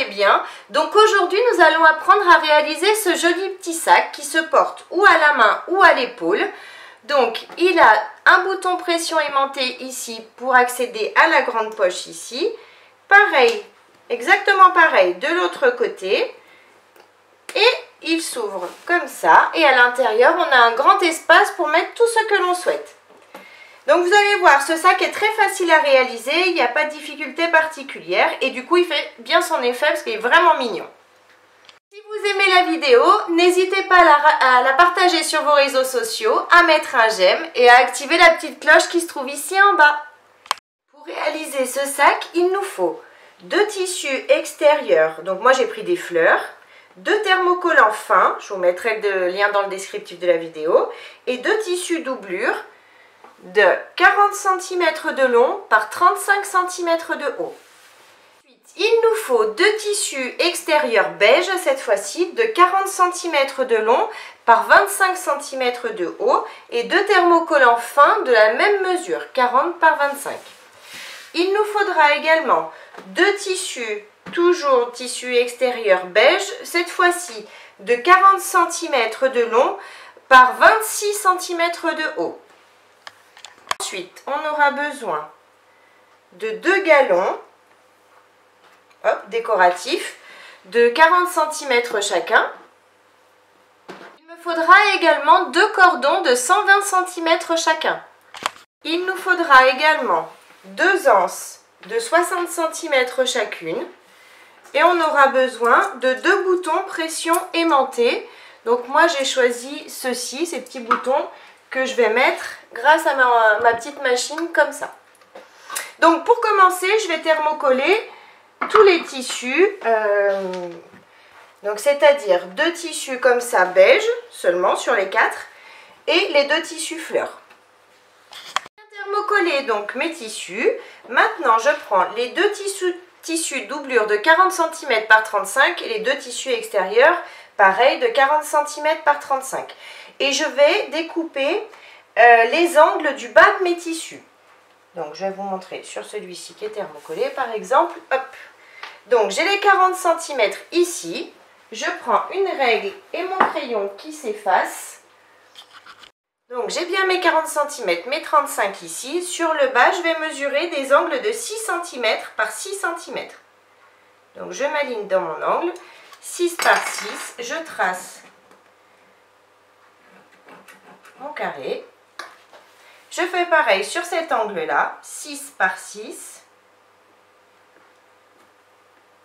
allez bien. Donc aujourd'hui nous allons apprendre à réaliser ce joli petit sac qui se porte ou à la main ou à l'épaule. Donc il a un bouton pression aimanté ici pour accéder à la grande poche ici. Pareil, exactement pareil de l'autre côté. Et il s'ouvre comme ça et à l'intérieur on a un grand espace pour mettre tout ce que l'on souhaite. Donc vous allez voir, ce sac est très facile à réaliser, il n'y a pas de difficulté particulière et du coup il fait bien son effet parce qu'il est vraiment mignon. Si vous aimez la vidéo, n'hésitez pas à la partager sur vos réseaux sociaux, à mettre un j'aime et à activer la petite cloche qui se trouve ici en bas. Pour réaliser ce sac, il nous faut 2 tissus extérieurs, donc moi j'ai pris des fleurs, 2 thermocollants fins, je vous mettrai le lien dans le descriptif de la vidéo, et 2 tissus doublure de 40 cm de long par 35 cm de haut. Ensuite, il nous faut 2 tissus extérieurs beige, cette fois-ci de 40 cm de long par 25 cm de haut et 2 thermocollants fins de la même mesure, 40 par 25. Il nous faudra également 2 tissus, toujours tissu extérieur beige, cette fois-ci de 40 cm de long par 26 cm de haut. Ensuite, on aura besoin de 2 galons décoratifs de 40 cm chacun. Il me faudra également 2 cordons de 120 cm chacun. Il nous faudra également 2 anses de 60 cm chacune. Et on aura besoin de 2 boutons pression aimantés. Donc moi j'ai choisi ceux-ci, ces petits boutons que je vais mettre grâce à ma petite machine comme ça. Donc pour commencer, je vais thermocoller tous les tissus, donc c'est-à-dire 2 tissus comme ça beige seulement sur les 4 et les 2 tissus fleurs. Je vais thermocoller donc mes tissus. Maintenant je prends les 2 tissus doublure de 40 cm par 35 et les 2 tissus extérieurs pareil de 40 cm par 35. Et je vais découper les angles du bas de mes tissus. Donc je vais vous montrer sur celui-ci qui est thermocollé par exemple. Hop. Donc j'ai les 40 cm ici. Je prends une règle et mon crayon qui s'efface. Donc j'ai bien mes 40 cm, mes 35 ici. Sur le bas, je vais mesurer des angles de 6 cm par 6 cm. Donc je m'aligne dans mon angle. 6 par 6, je trace mon carré. Je fais pareil sur cet angle-là, 6 par 6.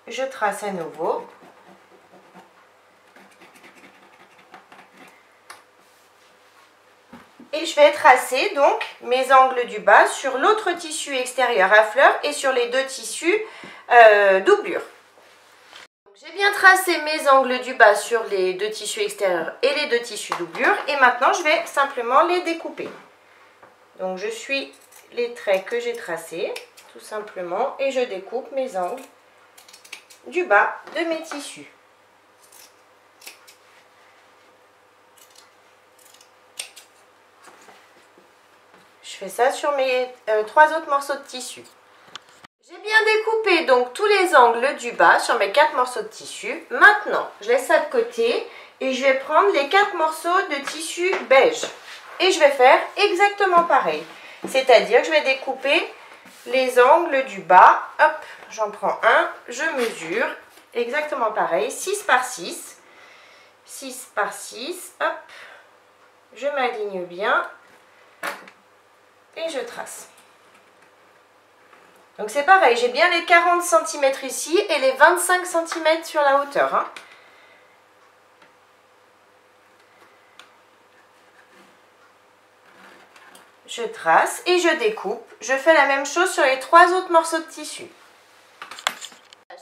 Je trace à nouveau. Et je vais tracer donc mes angles du bas sur l'autre tissu extérieur à fleurs et sur les 2 tissus doublure. J'ai bien tracé mes angles du bas sur les 2 tissus extérieurs et les 2 tissus doublure et maintenant je vais simplement les découper. Donc je suis les traits que j'ai tracés tout simplement et je découpe mes angles du bas de mes tissus. Je fais ça sur mes 3 autres morceaux de tissu. J'ai bien découpé donc tous les angles du bas sur mes 4 morceaux de tissu. Maintenant, je laisse ça de côté et je vais prendre les 4 morceaux de tissu beige. Et je vais faire exactement pareil. C'est-à-dire que je vais découper les angles du bas. Hop, j'en prends un, je mesure. Exactement pareil, 6 par 6. 6 par 6, hop. Je m'aligne bien. Et je trace. Donc c'est pareil, j'ai bien les 40 cm ici et les 25 cm sur la hauteur. Hein. Je trace et je découpe. Je fais la même chose sur les 3 autres morceaux de tissu.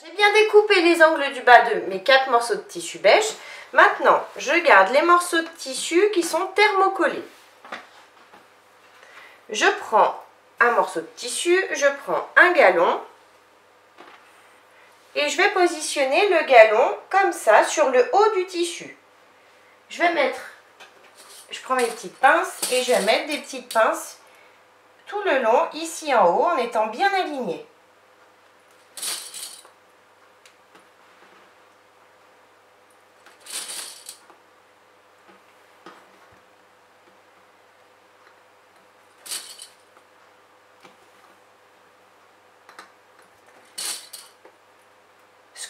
J'ai bien découpé les angles du bas de mes 4 morceaux de tissu beige. Maintenant, je garde les morceaux de tissu qui sont thermocollés. Je prends un morceau de tissu, je prends un galon et je vais positionner le galon comme ça sur le haut du tissu. Je prends mes petites pinces et je vais mettre des petites pinces tout le long ici en haut en étant bien aligné.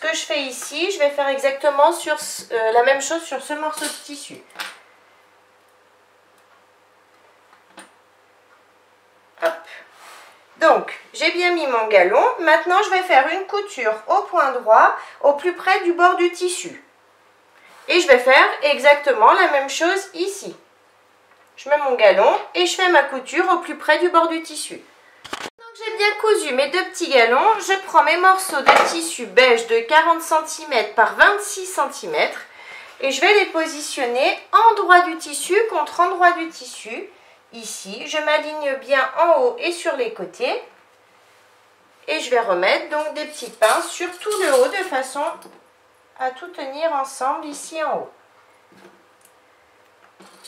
que je fais ici, je vais faire exactement sur la même chose sur ce morceau de tissu. Hop. Donc, j'ai bien mis mon galon. Maintenant, je vais faire une couture au point droit, au plus près du bord du tissu. Et je vais faire exactement la même chose ici. Je mets mon galon et je fais ma couture au plus près du bord du tissu. Donc, j'ai bien cousu mes 2 petits galons. Je prends mes morceaux de tissu beige de 40 cm par 26 cm et je vais les positionner endroit du tissu contre endroit du tissu. Ici, je m'aligne bien en haut et sur les côtés. Et je vais remettre donc des petites pinces sur tout le haut de façon à tout tenir ensemble ici en haut.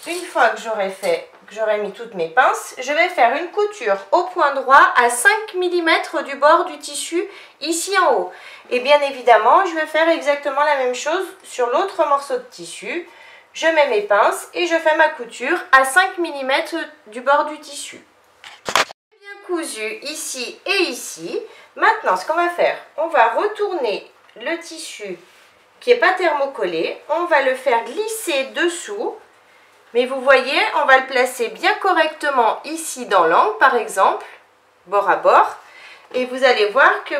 Une fois que j'aurai mis toutes mes pinces, je vais faire une couture au point droit à 5 mm du bord du tissu ici en haut. Et bien évidemment, je vais faire exactement la même chose sur l'autre morceau de tissu. Je mets mes pinces et je fais ma couture à 5 mm du bord du tissu. Bien cousu ici et ici. Maintenant, ce qu'on va faire, on va retourner le tissu qui n'est pas thermocollé. On va le faire glisser dessous. Mais vous voyez, on va le placer bien correctement ici dans l'angle, par exemple, bord à bord. Et vous allez voir que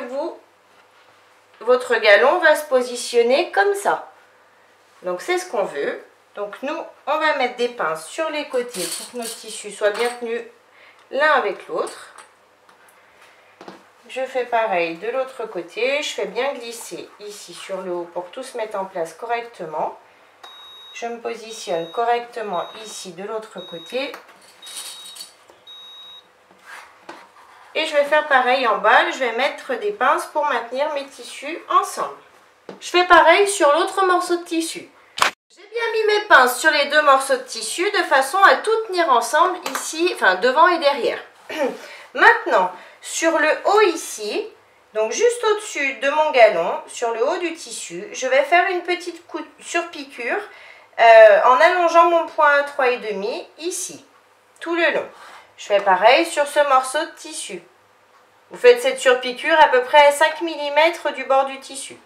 votre galon va se positionner comme ça. Donc, c'est ce qu'on veut. Donc nous, on va mettre des pinces sur les côtés pour que notre tissu soit bien tenu l'un avec l'autre. Je fais pareil de l'autre côté. Je fais bien glisser ici sur le haut pour que tout se mette en place correctement. Je me positionne correctement ici de l'autre côté. Et je vais faire pareil en bas. Je vais mettre des pinces pour maintenir mes tissus ensemble. Je fais pareil sur l'autre morceau de tissu. J'ai bien mis mes pinces sur les 2 morceaux de tissu de façon à tout tenir ensemble ici, enfin devant et derrière. Maintenant, sur le haut ici, donc juste au-dessus de mon galon, sur le haut du tissu, je vais faire une petite surpiqûre en allongeant mon point 3,5 ici, tout le long. Je fais pareil sur ce morceau de tissu. Vous faites cette surpiqûre à peu près à 5 mm du bord du tissu.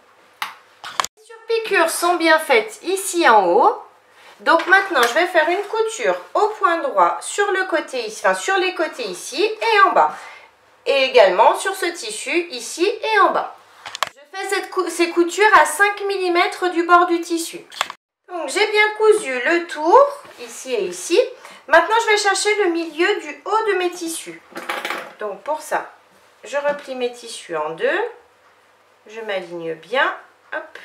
Les piqûres sont bien faites ici en haut. Donc maintenant, je vais faire une couture au point droit sur le côté ici, enfin sur les côtés ici et en bas. Et également sur ce tissu ici et en bas. Je fais ces coutures à 5 mm du bord du tissu. Donc j'ai bien cousu le tour ici et ici. Maintenant, je vais chercher le milieu du haut de mes tissus. Donc pour ça, je replie mes tissus en 2. Je m'aligne bien. Hop.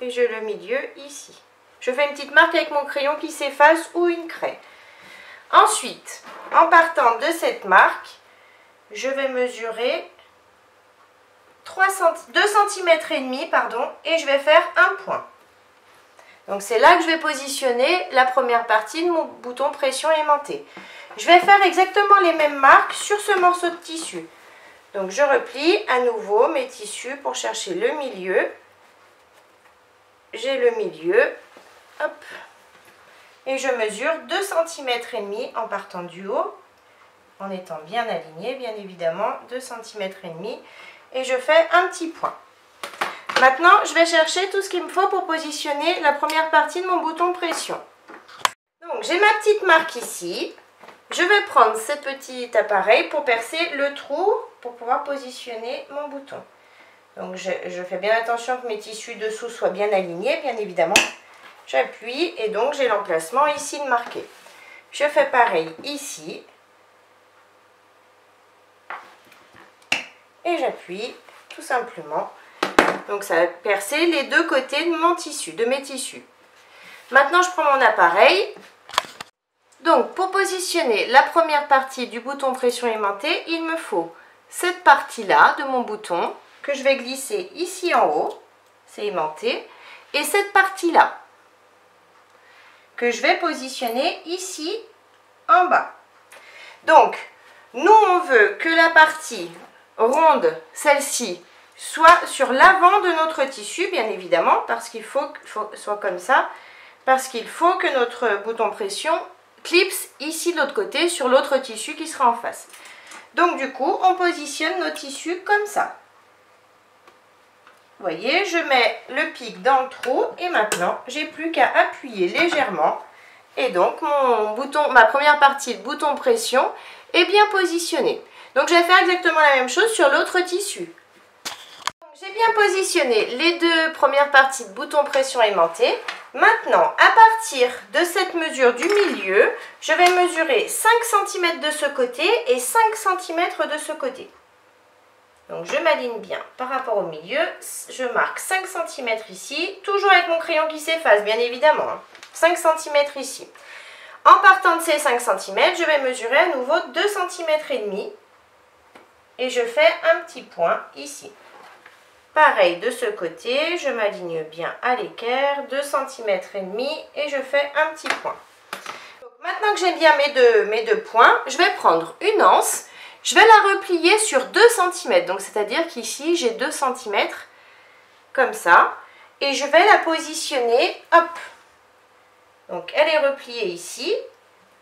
Et j'ai le milieu ici. Je fais une petite marque avec mon crayon qui s'efface ou une craie. Ensuite, en partant de cette marque, je vais mesurer 2 cm et demi, pardon, et je vais faire un point. Donc c'est là que je vais positionner la première partie de mon bouton pression aimantée. Je vais faire exactement les mêmes marques sur ce morceau de tissu. Donc je replie à nouveau mes tissus pour chercher le milieu. J'ai le milieu, hop, et je mesure 2 cm et demi en partant du haut, en étant bien aligné, bien évidemment, 2 cm et demi, et je fais un petit point. Maintenant, je vais chercher tout ce qu'il me faut pour positionner la première partie de mon bouton pression. Donc, j'ai ma petite marque ici. Je vais prendre ce petit appareil pour percer le trou pour pouvoir positionner mon bouton. Donc je fais bien attention que mes tissus dessous soient bien alignés, bien évidemment. J'appuie et donc j'ai l'emplacement ici de marqué. Je fais pareil ici. Et j'appuie tout simplement. Donc ça va percer les 2 côtés de mon tissu, de mes tissus. Maintenant je prends mon appareil. Donc pour positionner la première partie du bouton pression aimantée, il me faut cette partie-là de mon bouton que je vais glisser ici en haut, c'est aimanté, et cette partie-là que je vais positionner ici en bas. Donc, nous on veut que la partie ronde, celle-ci, soit sur l'avant de notre tissu, bien évidemment, parce qu'il faut que soit comme ça, parce qu'il faut que notre bouton pression clipse ici de l'autre côté, sur l'autre tissu qui sera en face. Donc du coup, on positionne nos tissus comme ça. Vous voyez, je mets le pic dans le trou et maintenant, j'ai plus qu'à appuyer légèrement. Et donc, ma première partie de bouton pression est bien positionnée. Donc, je vais faire exactement la même chose sur l'autre tissu. J'ai bien positionné les deux premières parties de bouton pression aimanté. Maintenant, à partir de cette mesure du milieu, je vais mesurer 5 cm de ce côté et 5 cm de ce côté. Donc, je m'aligne bien par rapport au milieu. Je marque 5 cm ici, toujours avec mon crayon qui s'efface, bien évidemment. 5 cm ici. En partant de ces 5 cm, je vais mesurer à nouveau 2 cm et demi. Et je fais un petit point ici. Pareil de ce côté, je m'aligne bien à l'équerre, 2 cm et demi et je fais un petit point. Donc, maintenant que j'ai bien mes deux points, je vais prendre une anse, je vais la replier sur 2 cm. Donc c'est-à-dire qu'ici j'ai 2 cm comme ça et je vais la positionner, hop. Donc elle est repliée ici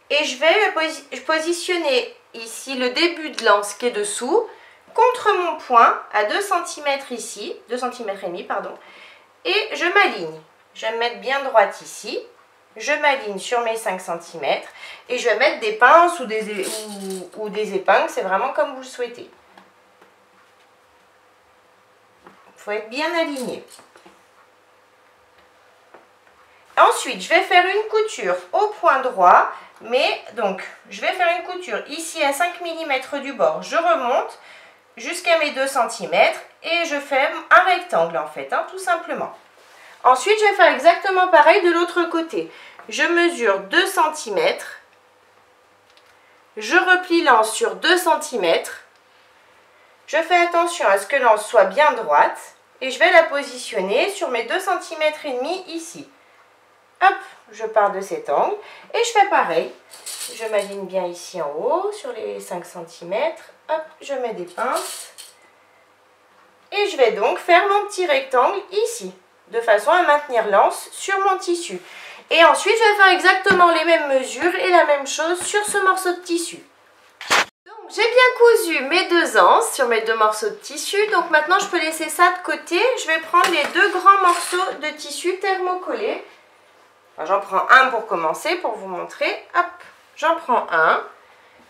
et je vais positionner ici le début de l'anse qui est dessous contre mon point à 2 cm ici, 2 cm et demi, pardon, et je m'aligne. Je vais me mettre bien droite ici, je m'aligne sur mes 5 cm et je vais mettre des pinces ou des épingles, c'est vraiment comme vous le souhaitez. Il faut être bien aligné. Ensuite, je vais faire une couture au point droit, mais donc je vais faire une couture ici à 5 mm du bord, je remonte jusqu'à mes 2 cm et je fais un rectangle en fait, tout simplement. Ensuite, je vais faire exactement pareil de l'autre côté. Je mesure 2 cm, je replie l'anse sur 2 cm, je fais attention à ce que l'anse soit bien droite et je vais la positionner sur mes 2 cm et demi ici. Hop, je pars de cet angle et je fais pareil. Je m'aligne bien ici en haut sur les 5 cm. Hop, je mets des pinces. Et je vais donc faire mon petit rectangle ici, de façon à maintenir l'anse sur mon tissu. Et ensuite, je vais faire exactement les mêmes mesures et la même chose sur ce morceau de tissu. Donc, j'ai bien cousu mes deux anses sur mes deux morceaux de tissu. Donc maintenant, je peux laisser ça de côté. Je vais prendre les deux grands morceaux de tissu thermocollés. Enfin, j'en prends un pour commencer, pour vous montrer. Hop, j'en prends un.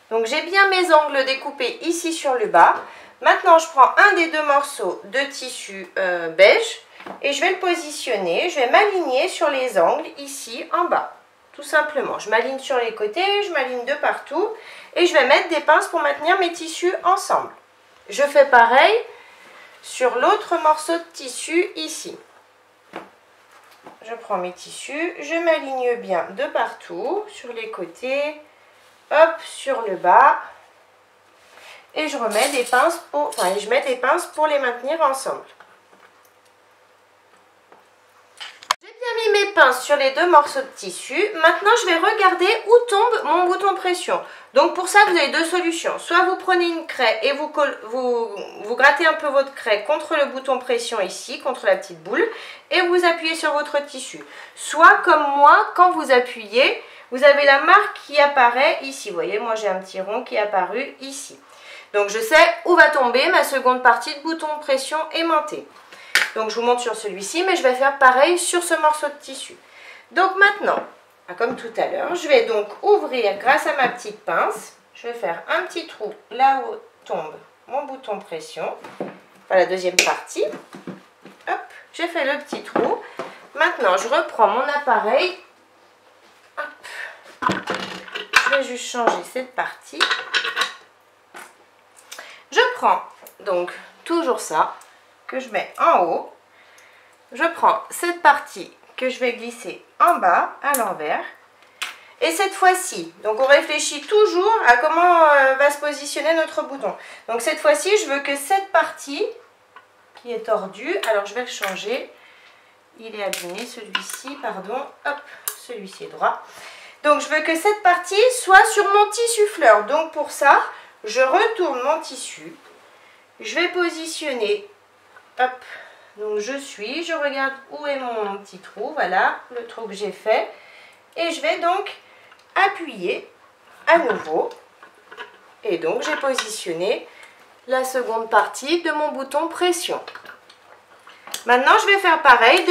Donc j'ai bien mes angles découpés ici sur le bas. Maintenant, je prends un des deux morceaux de tissu beige et je vais le positionner. Je vais m'aligner sur les angles ici en bas, tout simplement. Je m'aligne sur les côtés, je m'aligne de partout et je vais mettre des pinces pour maintenir mes tissus ensemble. Je fais pareil sur l'autre morceau de tissu ici. Je prends mes tissus, je m'aligne bien de partout, sur les côtés, hop, sur le bas. Et je remets des pinces je mets des pinces pour les maintenir ensemble. J'ai bien mis mes pinces sur les deux morceaux de tissu. Maintenant, je vais regarder où tombe mon bouton pression. Donc pour ça, vous avez deux solutions. Soit vous prenez une craie et vous grattez un peu votre craie contre le bouton pression ici, contre la petite boule, et vous appuyez sur votre tissu. Soit comme moi, quand vous appuyez, vous avez la marque qui apparaît ici. Vous voyez, moi j'ai un petit rond qui est apparu ici. Donc je sais où va tomber ma seconde partie de bouton pression aimanté. Donc je vous montre sur celui-ci, mais je vais faire pareil sur ce morceau de tissu. Donc maintenant, comme tout à l'heure, je vais donc ouvrir grâce à ma petite pince. Je vais faire un petit trou là où tombe mon bouton pression. Enfin, la deuxième partie. Hop, j'ai fait le petit trou. Maintenant, je reprends mon appareil. Hop. Je vais juste changer cette partie. Je prends donc toujours ça que je mets en haut. Je prends cette partie que je vais glisser en bas à l'envers. Et cette fois-ci, donc on réfléchit toujours à comment va se positionner notre bouton. Donc cette fois-ci, je veux que cette partie qui est tordue, alors je vais le changer. Il est abîmé celui-ci, pardon. Hop, celui-ci est droit. Donc je veux que cette partie soit sur mon tissu fleur. Donc pour ça, je retourne mon tissu. Je vais positionner. Hop. Donc je regarde où est mon petit trou. Voilà le trou que j'ai fait. Et je vais donc appuyer à nouveau. Et donc j'ai positionné la seconde partie de mon bouton pression. Maintenant, je vais faire pareil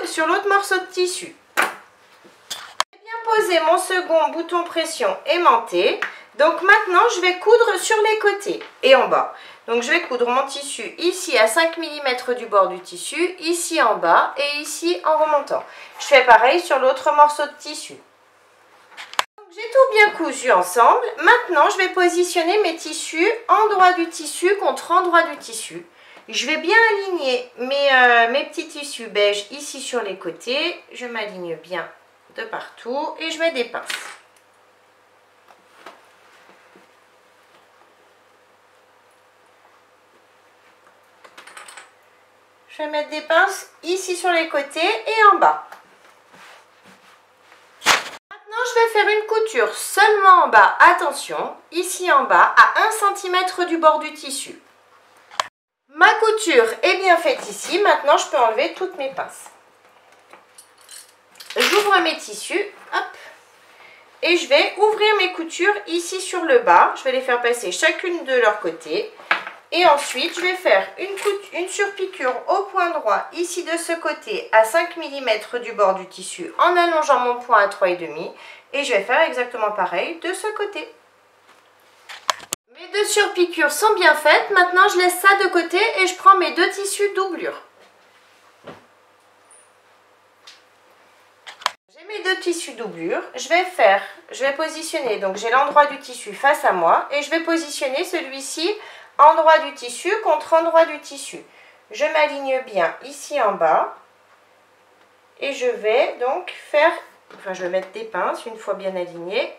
sur l'autre morceau de tissu. J'ai bien posé mon second bouton pression aimanté. Donc maintenant, je vais coudre sur les côtés et en bas. Donc je vais coudre mon tissu ici à 5 mm du bord du tissu, ici en bas et ici en remontant. Je fais pareil sur l'autre morceau de tissu. J'ai tout bien cousu ensemble. Maintenant, je vais positionner mes tissus endroit du tissu contre endroit du tissu. Je vais bien aligner mes petits tissus beige ici sur les côtés. Je m'aligne bien de partout et je mets des pinces. Je vais mettre des pinces ici sur les côtés et en bas. Maintenant, je vais faire une couture seulement en bas. Attention, ici en bas, à 1 cm du bord du tissu. Ma couture est bien faite ici. Maintenant, je peux enlever toutes mes pinces. J'ouvre mes tissus. Hop. Et je vais ouvrir mes coutures ici sur le bas. Je vais les faire passer chacune de leur côté. Et ensuite, je vais faire une surpiqûre au point droit ici de ce côté à 5 mm du bord du tissu en allongeant mon point à 3,5. Et je vais faire exactement pareil de ce côté. Mes deux surpiqûres sont bien faites. Maintenant, je laisse ça de côté et je prends mes deux tissus doublure. J'ai mes deux tissus doublure. Je vais positionner, donc j'ai l'endroit du tissu face à moi et je vais positionner celui-ci endroit du tissu contre endroit du tissu. Je m'aligne bien ici en bas et je vais donc je vais mettre des pinces une fois bien alignées.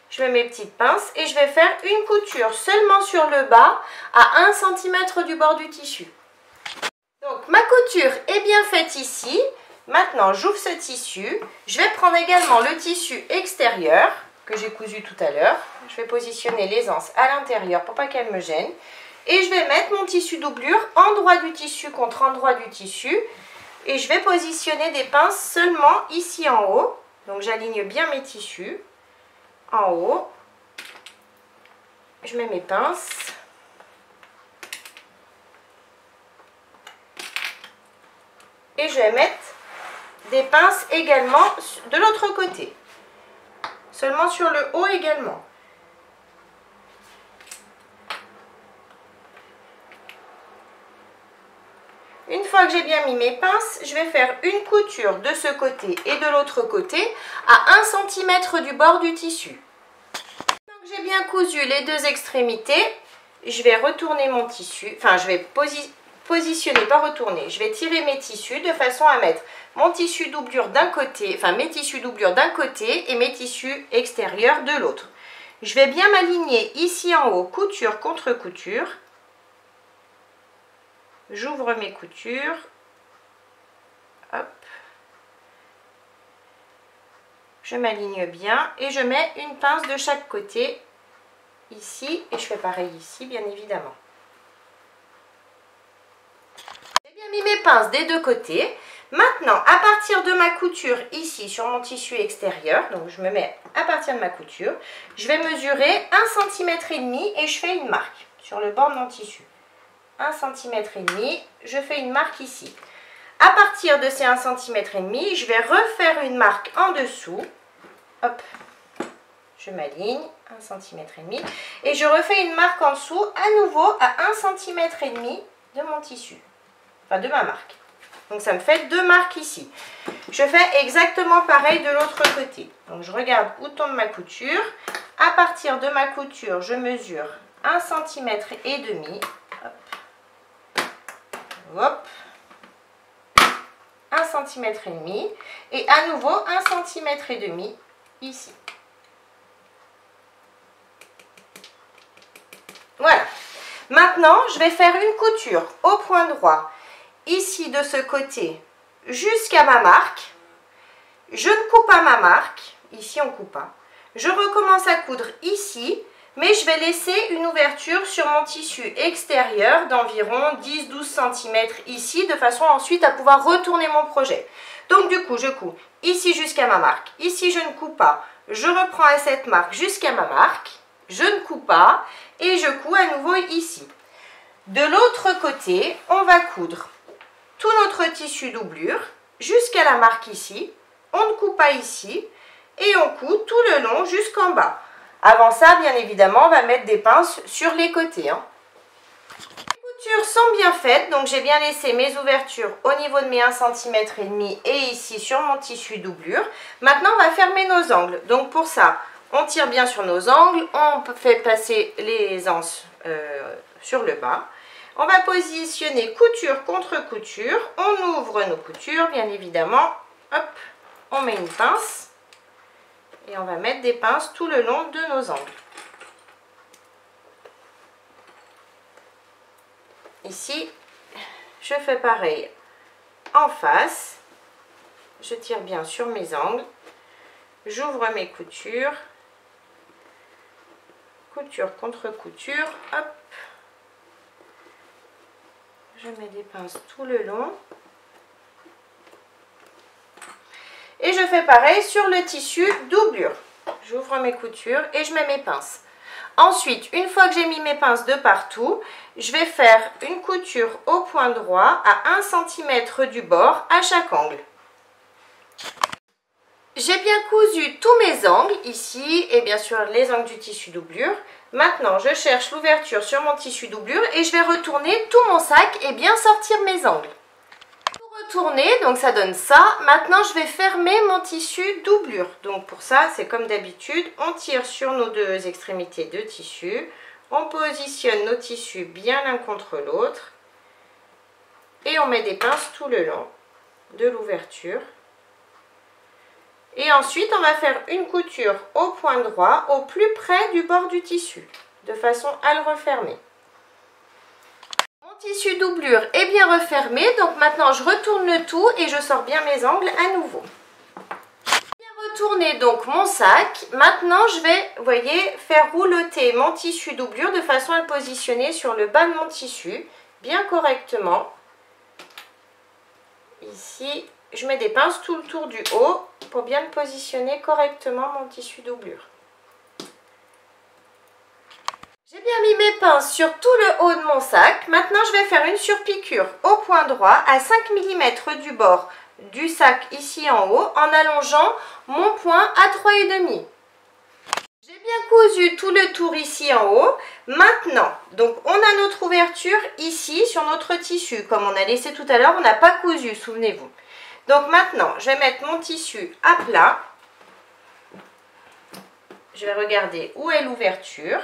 Je mets mes petites pinces et je vais faire une couture seulement sur le bas à 1 cm du bord du tissu. Donc ma couture est bien faite ici. Maintenant j'ouvre ce tissu. Je vais prendre également le tissu extérieur que j'ai cousu tout à l'heure. Je vais positionner les anses à l'intérieur pour pas qu'elles me gênent. Et je vais mettre mon tissu doublure endroit du tissu contre endroit du tissu. Et je vais positionner des pinces seulement ici en haut. Donc j'aligne bien mes tissus. En haut, je mets mes pinces. Et je vais mettre des pinces également de l'autre côté. Seulement sur le haut également. Une fois que j'ai bien mis mes pinces, je vais faire une couture de ce côté et de l'autre côté à 1 cm du bord du tissu. Donc j'ai bien cousu les deux extrémités, je vais retourner mon tissu, enfin je vais positionner, pas retourner, je vais tirer mes tissus de façon à mettre mon tissu doublure d'un côté, enfin mes tissus doublure d'un côté et mes tissus extérieurs de l'autre. Je vais bien m'aligner ici en haut, couture contre couture. J'ouvre mes coutures. Hop. Je m'aligne bien et je mets une pince de chaque côté ici et je fais pareil ici bien évidemment. J'ai bien mis mes pinces des deux côtés. Maintenant, à partir de ma couture ici sur mon tissu extérieur, donc je me mets à partir de ma couture, je vais mesurer 1,5 cm et je fais une marque sur le bord de mon tissu. 1,5 cm, je fais une marque ici. À partir de ces 1,5 cm, je vais refaire une marque en dessous. Hop, je m'aligne, 1,5 cm. Et je refais une marque en dessous, à nouveau à 1,5 cm de mon tissu. Enfin, de ma marque. Donc ça me fait deux marques ici. Je fais exactement pareil de l'autre côté. Donc je regarde où tombe ma couture. À partir de ma couture, je mesure 1,5 cm. Hop, 1,5 cm et à nouveau 1,5 cm ici. Voilà. Maintenant, je vais faire une couture au point droit ici de ce côté jusqu'à ma marque. Je ne coupe pas ma marque. Ici, on ne coupe pas. Je recommence à coudre ici. Mais je vais laisser une ouverture sur mon tissu extérieur d'environ 10-12 cm ici, de façon ensuite à pouvoir retourner mon projet. Donc du coup, je couds ici jusqu'à ma marque. Ici, je ne couds pas. Je reprends à cette marque jusqu'à ma marque. Je ne couds pas. Et je couds à nouveau ici. De l'autre côté, on va coudre tout notre tissu doublure jusqu'à la marque ici. On ne coupe pas ici et on coud tout le long jusqu'en bas. Avant ça, bien évidemment, on va mettre des pinces sur les côtés. Les coutures sont bien faites, donc j'ai bien laissé mes ouvertures au niveau de mes 1,5 cm et ici sur mon tissu doublure. Maintenant, on va fermer nos angles. Donc pour ça, on tire bien sur nos angles, on fait passer les anses sur le bas. On va positionner couture contre couture, on ouvre nos coutures, bien évidemment. Hop, on met une pince et on va mettre des pinces tout le long de nos angles. Ici, je fais pareil en face. Je tire bien sur mes angles. J'ouvre mes coutures. Couture contre couture. Hop. Je mets des pinces tout le long. Et je fais pareil sur le tissu doublure. J'ouvre mes coutures et je mets mes pinces. Ensuite, une fois que j'ai mis mes pinces de partout, je vais faire une couture au point droit à 1 cm du bord à chaque angle. J'ai bien cousu tous mes angles ici et bien sûr les angles du tissu doublure. Maintenant, je cherche l'ouverture sur mon tissu doublure et je vais retourner tout mon sac et bien sortir mes angles. Retourner, donc ça donne ça. Maintenant je vais fermer mon tissu doublure. Donc pour ça c'est comme d'habitude, on tire sur nos deux extrémités de tissu, on positionne nos tissus bien l'un contre l'autre et on met des pinces tout le long de l'ouverture. Et ensuite on va faire une couture au point droit au plus près du bord du tissu de façon à le refermer. Tissu doublure est bien refermé, donc maintenant je retourne le tout et je sors bien mes angles à nouveau. Bien retourner donc mon sac. Maintenant je vais, vous voyez, faire rouloter mon tissu doublure de façon à le positionner sur le bas de mon tissu bien correctement. Ici je mets des pinces tout le tour du haut pour bien le positionner correctement mon tissu doublure. J'ai bien mis mes pinces sur tout le haut de mon sac. Maintenant, je vais faire une surpiqûre au point droit à 5 mm du bord du sac ici en haut en allongeant mon point à 3,5. J'ai bien cousu tout le tour ici en haut. Maintenant, donc on a notre ouverture ici sur notre tissu. Comme on a laissé tout à l'heure, on n'a pas cousu, souvenez-vous. Donc maintenant, je vais mettre mon tissu à plat. Je vais regarder où est l'ouverture.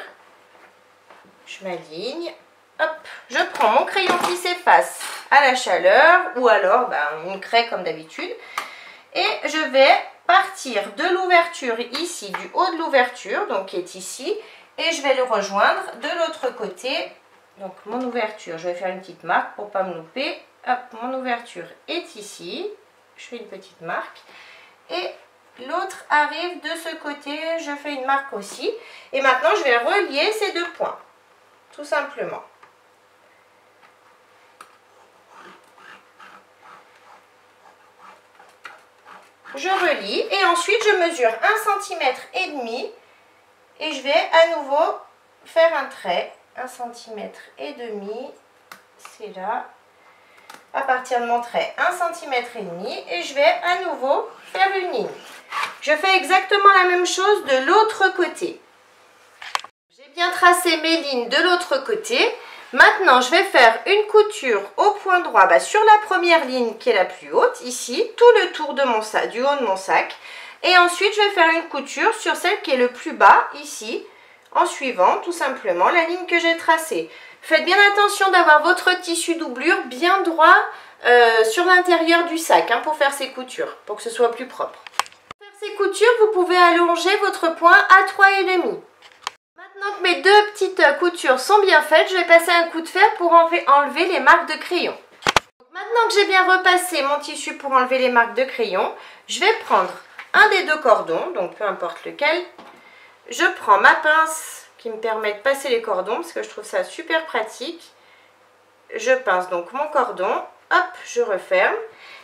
Je m'aligne, hop, je prends mon crayon qui s'efface à la chaleur ou alors une craie comme d'habitude et je vais partir de l'ouverture ici, du haut de l'ouverture, donc qui est ici, et je vais le rejoindre de l'autre côté. Donc mon ouverture, je vais faire une petite marque pour ne pas me louper. Hop, mon ouverture est ici, je fais une petite marque et l'autre arrive de ce côté, je fais une marque aussi. Et maintenant je vais relier ces deux points. Tout simplement. Je relie et ensuite je mesure 1,5 cm et je vais à nouveau faire un trait. 1,5 cm, c'est là. À partir de mon trait, 1,5 cm et je vais à nouveau faire une ligne. Je fais exactement la même chose de l'autre côté. J'ai bien tracé mes lignes de l'autre côté. Maintenant, je vais faire une couture au point droit sur la première ligne qui est la plus haute, ici, tout le tour de mon sac, du haut de mon sac. Et ensuite, je vais faire une couture sur celle qui est le plus bas, ici, en suivant tout simplement la ligne que j'ai tracée. Faites bien attention d'avoir votre tissu doublure bien droit sur l'intérieur du sac pour faire ces coutures, pour que ce soit plus propre. Pour faire ces coutures, vous pouvez allonger votre point à 3,5. Maintenant que mes deux petites coutures sont bien faites, je vais passer un coup de fer pour enlever les marques de crayon. Maintenant que j'ai bien repassé mon tissu pour enlever les marques de crayon, je vais prendre un des deux cordons, donc peu importe lequel. Je prends ma pince qui me permet de passer les cordons parce que je trouve ça super pratique. Je pince donc mon cordon, hop, je referme.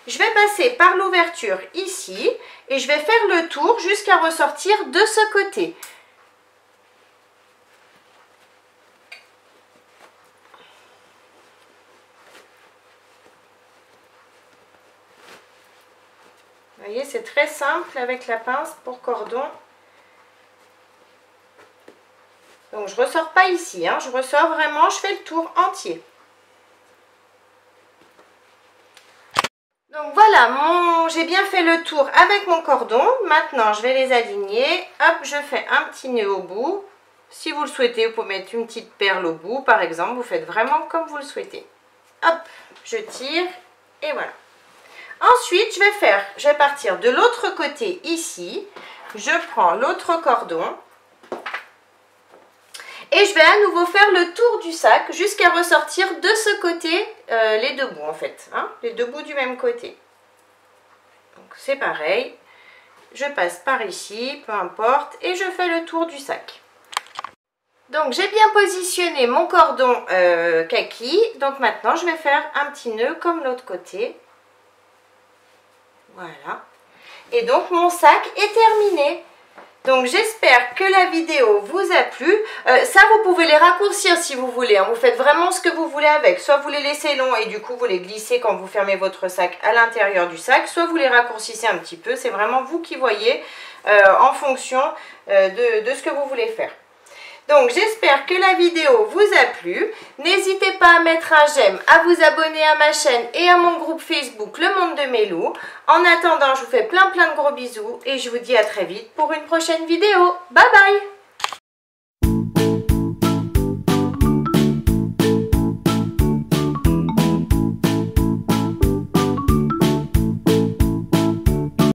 Je vais passer par l'ouverture ici et je vais faire le tour jusqu'à ressortir de ce côté. très simple avec la pince pour cordon. Donc je ressors pas ici, hein, je ressors vraiment, je fais le tour entier. Donc voilà, j'ai bien fait le tour avec mon cordon. Maintenant, je vais les aligner. Hop, je fais un petit nœud au bout. Si vous le souhaitez, vous pouvez mettre une petite perle au bout, par exemple. Vous faites vraiment comme vous le souhaitez. Hop, je tire et voilà. Ensuite, je vais partir de l'autre côté ici. Je prends l'autre cordon. Et je vais à nouveau faire le tour du sac jusqu'à ressortir de ce côté les deux bouts en fait. Hein, les deux bouts du même côté. Donc c'est pareil. Je passe par ici, peu importe. Et je fais le tour du sac. Donc j'ai bien positionné mon cordon kaki. Donc maintenant je vais faire un petit nœud comme l'autre côté. Voilà. Et donc mon sac est terminé. Donc j'espère que la vidéo vous a plu. Ça vous pouvez les raccourcir si vous voulez. Hein. Vous faites vraiment ce que vous voulez avec. Soit vous les laissez longs et du coup vous les glissez quand vous fermez votre sac à l'intérieur du sac. Soit vous les raccourcissez un petit peu. C'est vraiment vous qui voyez en fonction de ce que vous voulez faire. Donc j'espère que la vidéo vous a plu. N'hésitez pas à mettre un j'aime, à vous abonner à ma chaîne et à mon groupe Facebook Le Monde de Mélou. En attendant, je vous fais plein de gros bisous et je vous dis à très vite pour une prochaine vidéo. Bye bye!